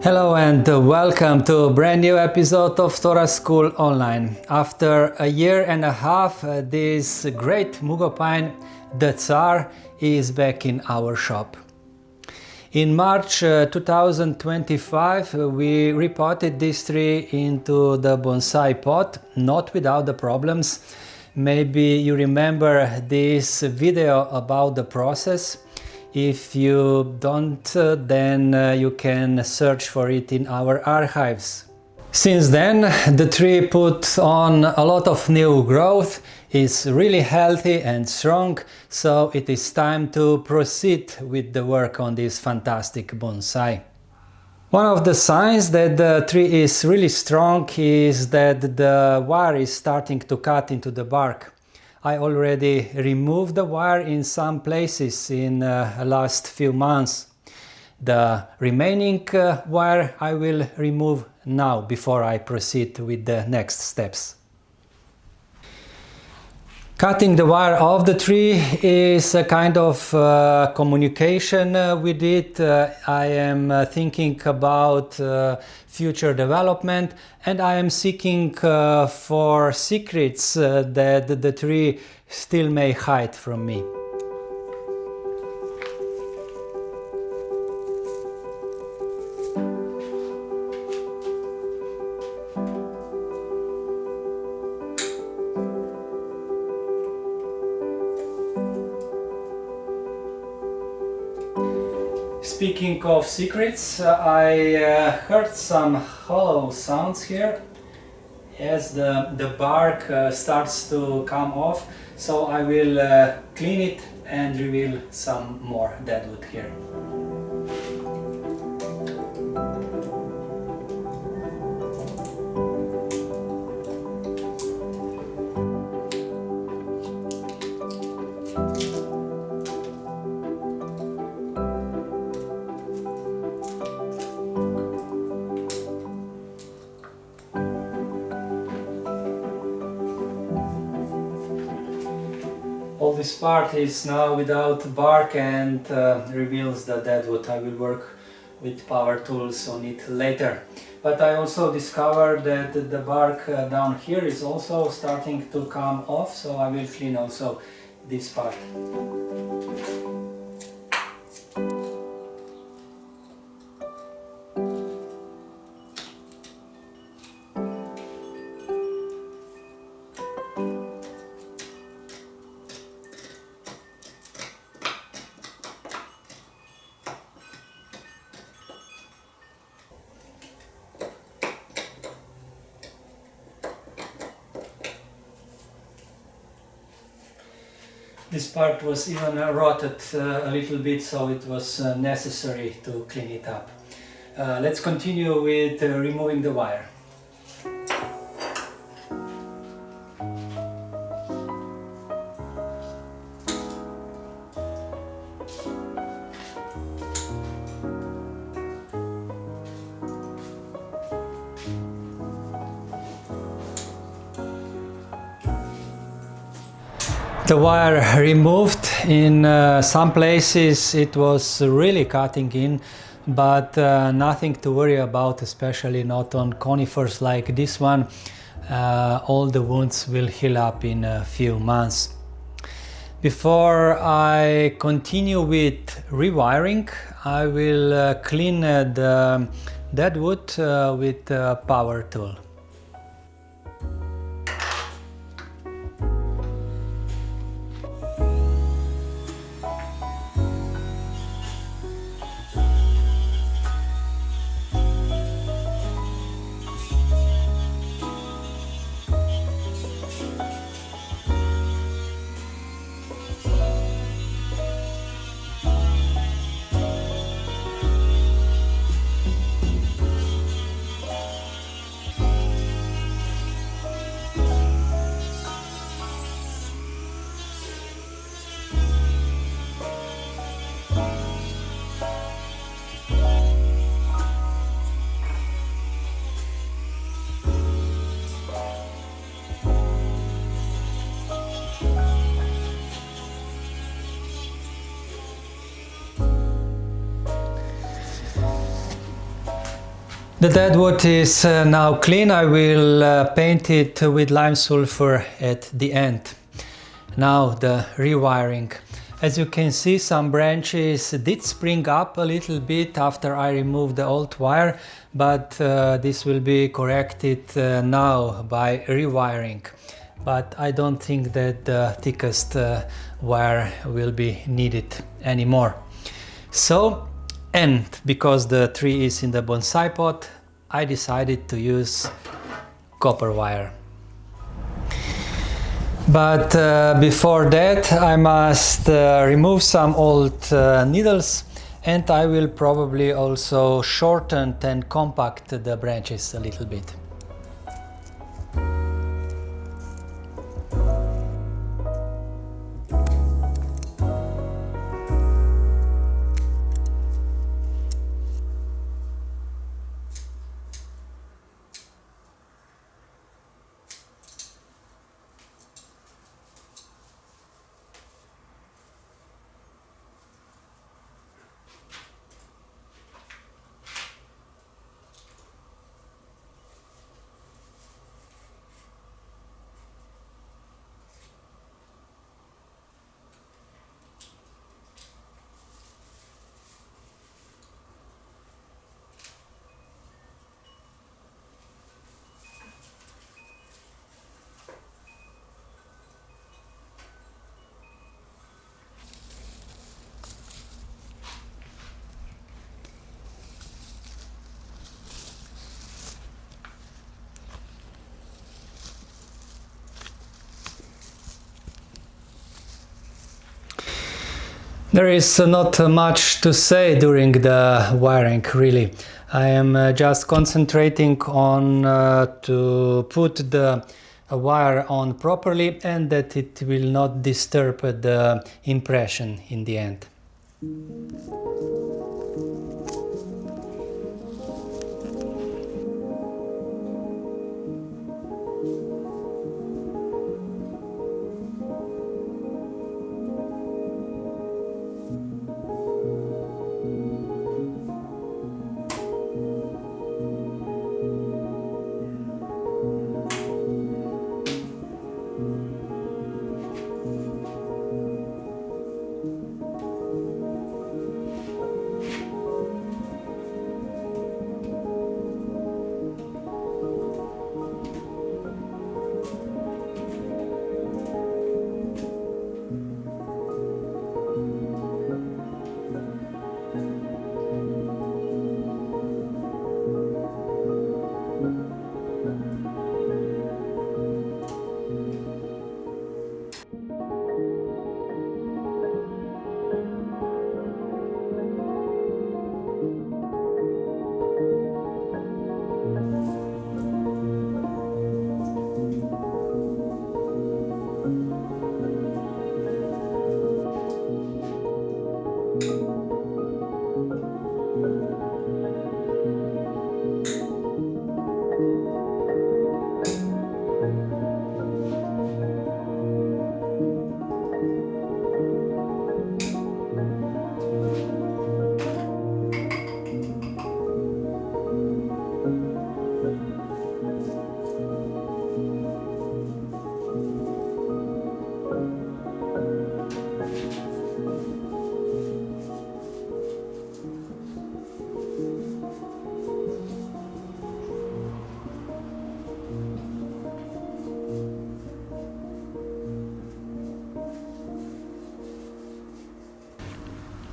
Hello and welcome to a brand new episode of Tora School Online. After a year and a half, this great Mugo pine, the Tzar, is back in our shop. In March 2025, we repotted this tree into the bonsai pot, not without the problems. Maybe you remember this video about the process. If you don't, then you can search for it in our archives. Since then, the tree put on a lot of new growth, is really healthy and strong, so it is time to proceed with the work on this fantastic bonsai. One of the signs that the tree is really strong is that the wire is starting to cut into the bark. I already removed the wire in some places in the last few months. The remaining wire I will remove now before I proceed with the next steps. Cutting the wire off the tree is a kind of communication with it. I am thinking about future development, and I am seeking for secrets that the tree still may hide from me. Speaking of secrets, I heard some hollow sounds here as the bark starts to come off, so I will clean it and reveal some more deadwood here. All this part is now without bark and reveals the deadwood. I will work with power tools on it later. But I also discovered that the bark down here is also starting to come off, so I will clean also this part. This part was even rotted a little bit, so it was necessary to clean it up. Let's continue with removing the wire. the wire removed. In some places it was really cutting in, but nothing to worry about, especially not on conifers like this one. All the wounds will heal up in a few months. Before I continue with rewiring, I will clean the dead wood with a power tool. The dead wood is now clean. I will paint it with lime sulfur at the end. Now the rewiring. As you can see, some branches did spring up a little bit after I removed the old wire, but this will be corrected now by rewiring. But I don't think that the thickest wire will be needed anymore. So, and because the tree is in the bonsai pot, I decided to use copper wire. But before that I must remove some old needles, and I will probably also shorten and compact the branches a little bit. There is not much to say during the wiring, really. I am just concentrating on to put the wire on properly and that it will not disturb the impression in the end.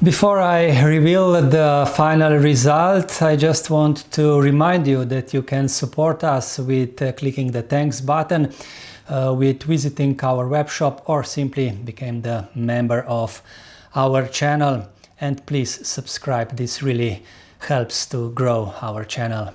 Before I reveal the final result, I just want to remind you that you can support us with clicking the thanks button, with visiting our webshop, or simply become the member of our channel. And please subscribe, this really helps to grow our channel.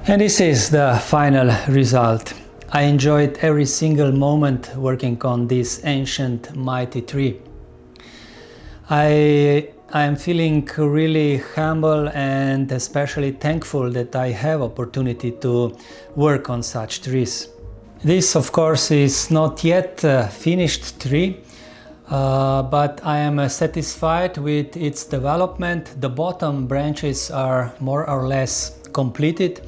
And this is the final result. I enjoyed every single moment working on this ancient mighty tree. I am feeling really humble and especially thankful that I have opportunity to work on such trees. This of course is not yet a finished tree, but I am satisfied with its development. The bottom branches are more or less completed.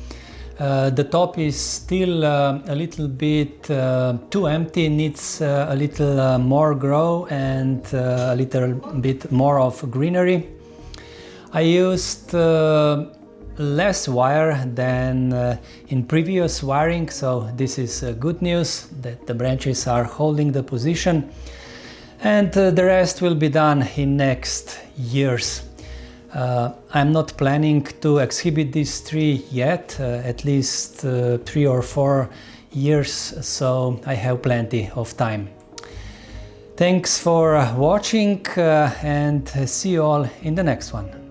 The top is still a little bit too empty, needs a little more grow and a little bit more of greenery. I used less wire than in previous wiring, so this is good news that the branches are holding the position, and the rest will be done in next years. I'm not planning to exhibit this tree yet, at least 3 or 4 years, so I have plenty of time. Thanks for watching and see you all in the next one.